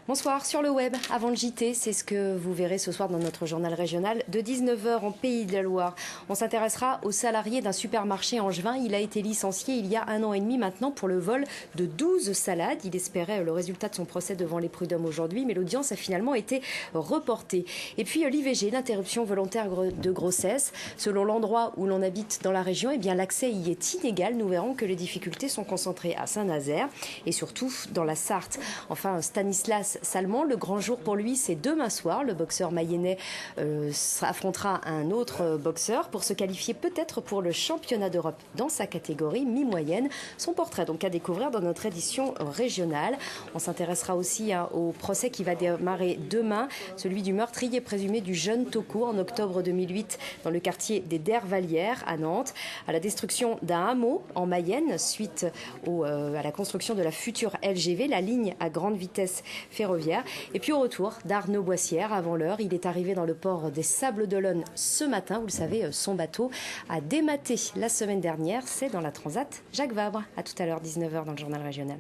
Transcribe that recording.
Bonsoir sur le web, avant le JT, c'est ce que vous verrez ce soir dans notre journal régional de 19 h en Pays de la Loire. On s'intéressera aux salariés d'un supermarché angevin. Il a été licencié il y a 1 an et demi maintenant pour le vol de 12 salades. Il espérait le résultat de son procès devant les prud'hommes aujourd'hui, mais l'audience a finalement été reportée. Et puis l'IVG, l'interruption volontaire de grossesse. Selon l'endroit où l'on habite dans la région, eh bien l'accès y est inégal. Nous verrons que les difficultés sont concentrées à Saint-Nazaire et surtout dans la Sarthe. Enfin, Stanislas Salmon, le grand jour pour lui, c'est demain soir. Le boxeur mayennais affrontera un autre boxeur pour se qualifier peut-être pour le championnat d'Europe dans sa catégorie mi-moyenne. Son portrait donc à découvrir dans notre édition régionale. On s'intéressera aussi au procès qui va démarrer demain, celui du meurtrier présumé du jeune Toko en octobre 2008 dans le quartier des Dervalières à Nantes, à la destruction d'un hameau en Mayenne suite à la construction de la future LGV, la ligne à grande vitesse ferroviaire. Et puis au retour d'Arnaud Boissière avant l'heure, il est arrivé dans le port des Sables-d'Olonne ce matin. Vous le savez, son bateau a dématé la semaine dernière. C'est dans la Transat Jacques Vabre. À tout à l'heure, 19 h dans le journal régional.